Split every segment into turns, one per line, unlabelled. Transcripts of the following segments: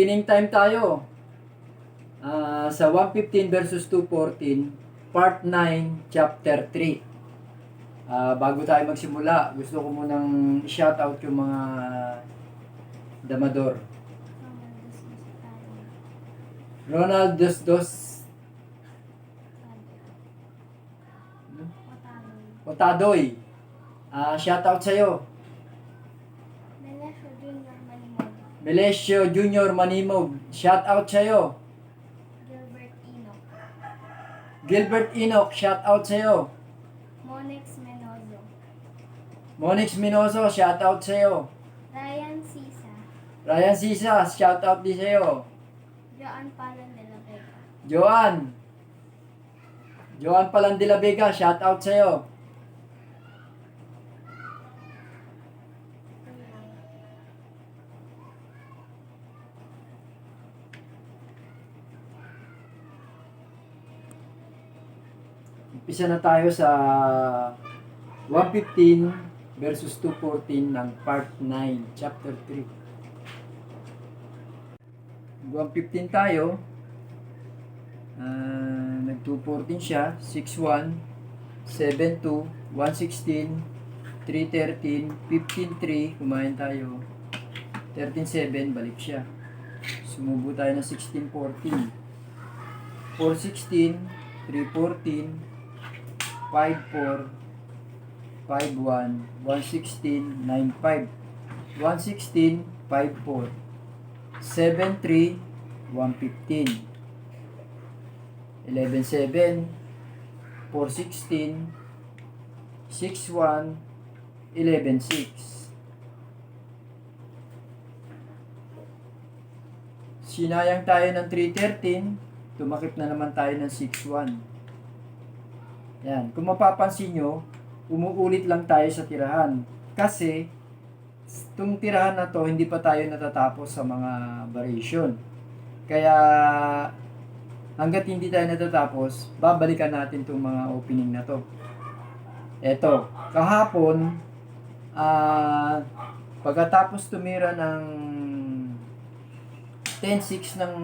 Opening time tayo. Sa 115 versus 214, part 9, chapter 3. Bago tayo magsimula, gusto ko munang shoutout yung mga damador. Ronald Dos Dos Otadoy. Shoutout sa'yo. Melesio Junior Manimog. Shoutout sa'yo. Gilbert Enoch, shout out sa'yo. Monix Minoso, shout out sa'yo. Ryan Sisa, shout out din sa'yo. Joan Palan de la Vega, shout out sa'yo. Umpisa na tayo sa 115 versus 214 ng part 9, chapter 3. 115 tayo. Nag-214 siya. 6-1, 7-2, 116, 3-13, 15-3. Kumain tayo. 13-7, balik siya. Sumubo tayo ng 16-14. 4-16, 3-14, 5-4, 5-1, 116, 9-5, 116, 5-4, 7-3, 115, 11-7, 4-16, 6-1, 11-6. Sinayang tayo ng 3-13, tumakip na naman tayo ng 6-1. Yan. Kung mapapansin nyo, umuulit lang tayo sa tirahan. Kasi, itong tirahan na to, hindi pa tayo natatapos sa mga variation. Kaya, hanggat hindi tayo natatapos, babalikan natin itong mga opening na to. Eto, kahapon, pagkatapos tumira ng 10-6 ng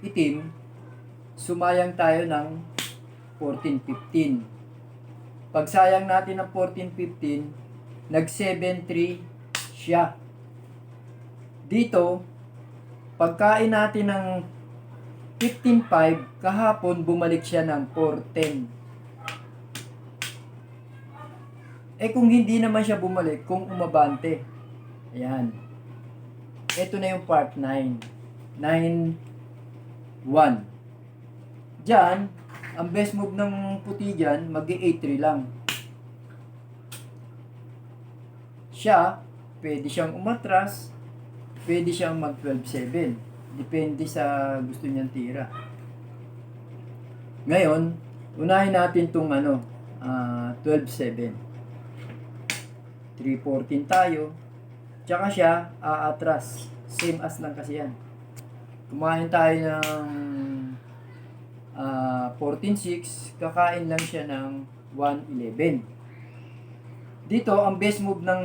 itim, sumayang tayo ng 14-15. Pagsayang natin ng 14-15, nag 7-3 siya. Dito, pagkain natin ng 15-5, kahapon bumalik siya ng 4-10. Kung hindi naman siya bumalik, kung umabante. Ayan. Ito na yung part 9. 9-1. Diyan, ang best move ng puti dyan, mag-8-3 lang. Siya, pwede siyang umatras, pwede siyang mag-12-7. Depende sa gusto niyang tira. Ngayon, unahin natin itong 12-7. 3-14 tayo. Tsaka siya, aatras. Same as lang kasi yan. Kumain tayo ng 14-6, kakain lang siya ng 1-11. Dito, ang best move ng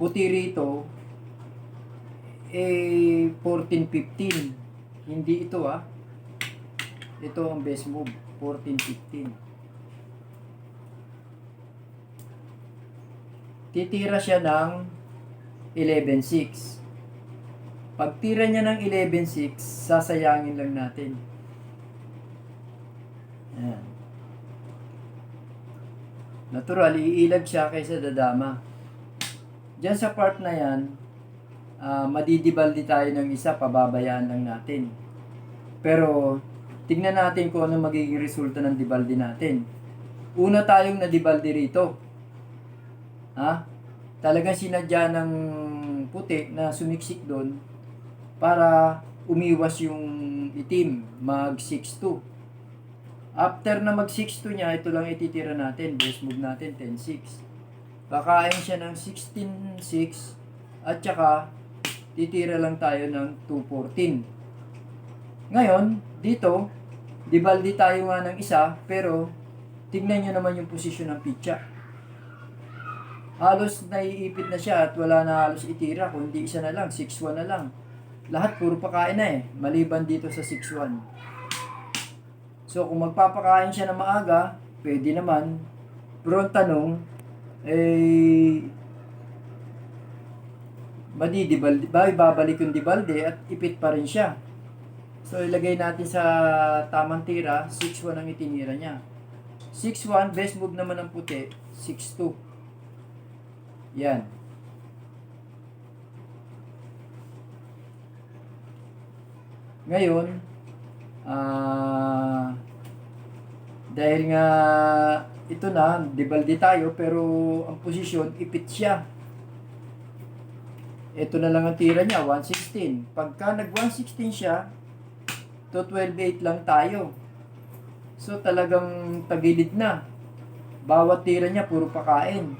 puti rito 14-15. Hindi ito Ito ang best move, 14-15. Titira siya ng 11-6. Pag tira niya ng 11-6, sasayangin lang natin. Ayan. Natural, iilag siya kaysa dadama. Diyan sa part na yan, madidibaldi tayo ng isa, pababayaan lang natin. Pero, tignan natin kung ano magiging resulta ng dibaldi natin. Una tayong nadibaldi rito. Talagang sinadya ng puti na sumiksik doon para umiwas yung itim, mag 6-2. After na mag 6-2 niya, ito lang ititira natin. Best move natin, 10-6. Kakain siya ng 16-6 at saka titira lang tayo ng 2-14. Ngayon, dito, dibaldi tayo nga ng isa, pero tignan nyo naman yung posisyon ng pitcha. Halos naiipit na siya at wala na halos itira. Kung hindi isa na lang, 6-1 na lang. Lahat puro pakain na eh, maliban dito sa 6-1. So kung magpapakain siya na maaga, pwede naman. Pero ang tanong, eh, madidibalde ba, babalik yung dibalde at ipit pa rin siya. So ilagay natin sa tamang tira, 6-1 ang itinira niya. 6-1, best move naman ng puti, 6-2. Yan. Ngayon, dahil nga ito na, dibalde tayo, pero ang posisyon, ipit siya. Ito na lang ang tira niya, 116. Pagka nag-116 siya, to 12-8 lang tayo. So talagang tagilid na. Bawat tira niya, puro pakain.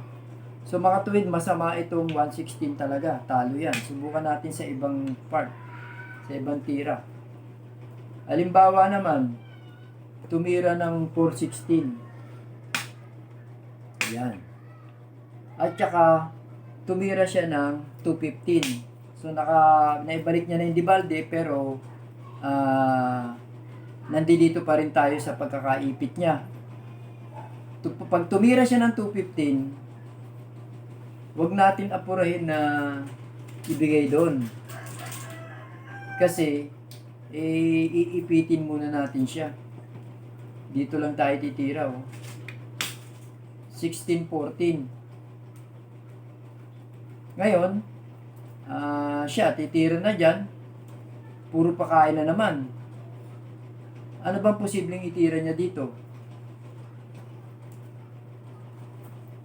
So mga tuwid, masama itong 116 talaga. Talo yan. Subukan natin sa ibang part. Sa ibang tira. Halimbawa naman, tumira ng 416. Yan. At saka, tumira siya ng 215. So naibalik niya na yung dibalde, pero nandito pa rin tayo sa pagkakaipit niya. Pag tumira siya ng 215, wag natin apurahin na ibigay doon. Kasi, iipitin muna natin siya. Dito lang tayo titira. 16-14. Ngayon, siya, titira na dyan. Puro pakain na naman. Ano bang posibleng itira niya dito?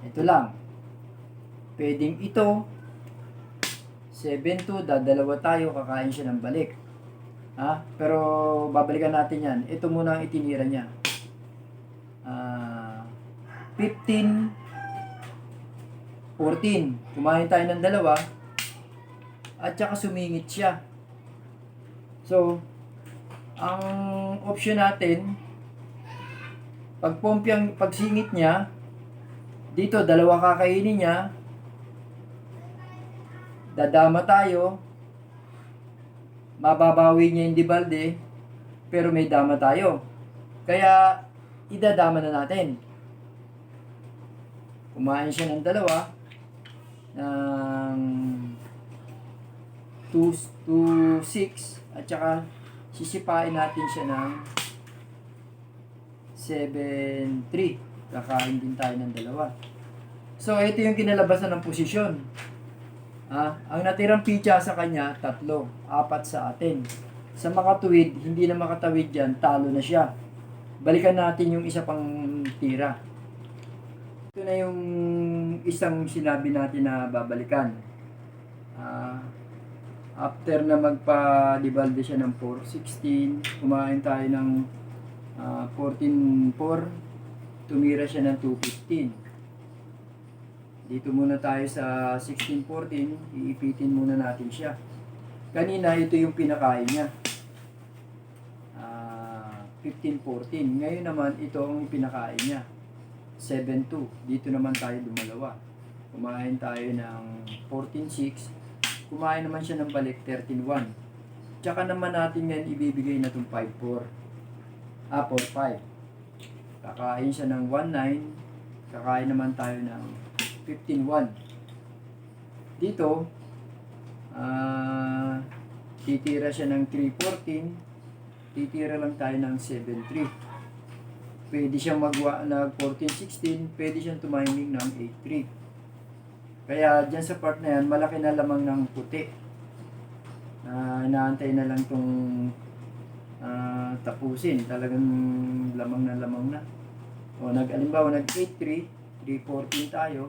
Ito lang. Pwedeng ito. 7-2, dadalawa tayo, kakain siya ng balik. Pero babalikan natin yan. Ito muna ang itinira niya. 15-14. Kumain tayo ng dalawa. At saka sumingit siya. So, ang option natin, pagsingit niya, dito dalawa kakainin niya, dadama tayo, mababawi niya yung dibalde, pero may dama tayo. Kaya, idadama na natin. Kumain siya ng dalawa, ng 2-6, at saka sisipain natin siya ng 7-3. Kakain din tayo ng dalawa. So, ito yung kinalabasan ng posisyon. Ang natirang pitcha sa kanya, 3, 4 sa atin. Sa makatuwid, hindi na makatawid dyan, talo na siya. Balikan natin yung isa pang tira. Ito na yung isang sinabi natin na babalikan. After na magpa-dibalde siya ng 4-16, kumain tayo ng 14-4, tumira siya ng 2-15. Dito muna tayo sa 16-14, iipitin muna natin siya. Kanina, ito yung pinakain niya. 15-14. Ngayon naman, ito ang pinakain niya. 7-2. Dito naman tayo dumalawa. Kumain tayo ng 14-6. Kumain naman siya ng balik 13-1. Tsaka naman natin ngayon ibibigay na itong 5-4. 4-5. Kakain siya ng 1-9. Kakain naman tayo ng 15-1. Dito, titira siya ng 3-14. Titira lang tayo ng 7-3. Pwede siyang nag 14-16. Pwede siyang tumiming ng 8-3. Kaya dyan sa part na yan, malaki na lamang ng puti. Inaantay na lang itong tapusin. Talagang lamang na. O, alimbawa, nag 8-3, 3-14 tayo.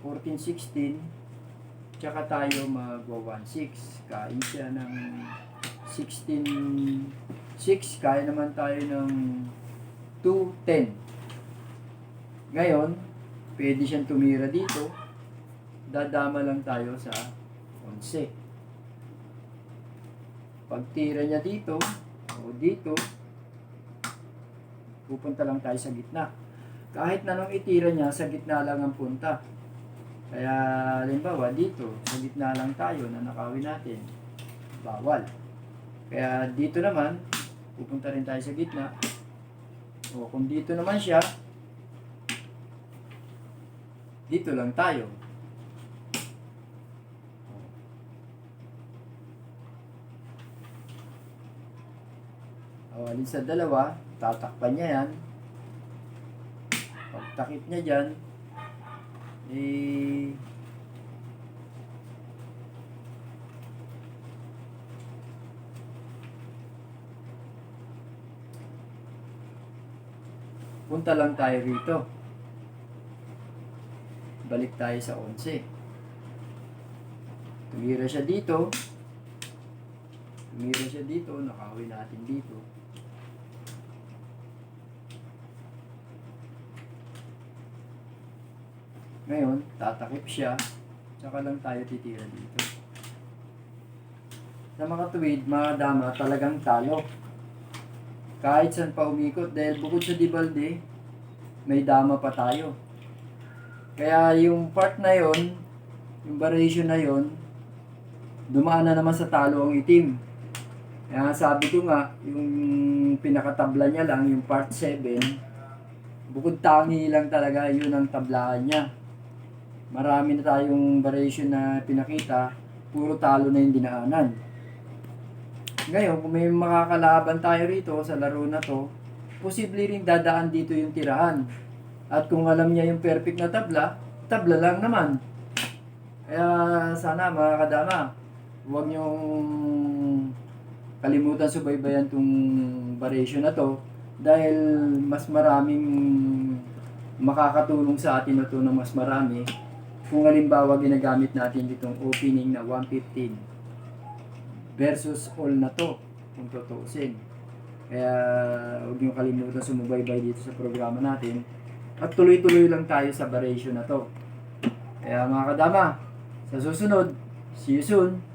14-16, tsaka tayo mag 1-6. Kain siya ng 16-6. Kain naman tayo ng 2-10. Ngayon, pwede siyang tumira dito. Dadama lang tayo sa 11. Pagtira niya dito, o dito, pupunta lang tayo sa gitna. Kahit na nung itira niya, sa gitna lang ang punta. Kaya, halimbawa, dito, sa gitna lang tayo na nakawin natin. Bawal. Kaya dito naman, pupunta rin tayo sa gitna. O kung dito naman siya, dito lang tayo. O, alin sa dalawa, tatakpan niya yan. Pagtakip niya dyan, eh, punta lang tayo rito. Balik tayo sa 11. Tumira siya dito. Tumira siya dito. Nakawin natin dito. Ngayon, tatakip siya. Tsaka lang tayo titira dito. Sa mga tuwid, mga dama, talagang talo. Kahit saan pa umikot, dahil bukod sa Dibalde, may dama pa tayo. Kaya yung part na yon, yung variation na yon, dumaan na naman sa talo ang itim. Kaya sabi ko nga, yung pinakatabla niya lang, yung part 7, bukod tangi lang talaga, yun ang tablaan niya. Marami na tayong variation na pinakita, puro talo na yung dinaanan. Ngayon, kung may makakalaban tayo rito sa laro na to, posible rin dadaan dito yung tirahan. At kung alam niya yung perfect na tabla, tabla lang naman. Kaya sana mga kadama, huwag niyong kalimutan subaybayan tong variation na to dahil mas maraming makakatulong sa atin na to na mas marami kung halimbawa ginagamit natin itong opening na 115 versus all na to kung tutuusin. Kaya huwag niyong kalimutan sumubaybay dito sa programa natin at tuloy-tuloy lang tayo sa variation na to. Kaya mga kadama, sa susunod, see you soon!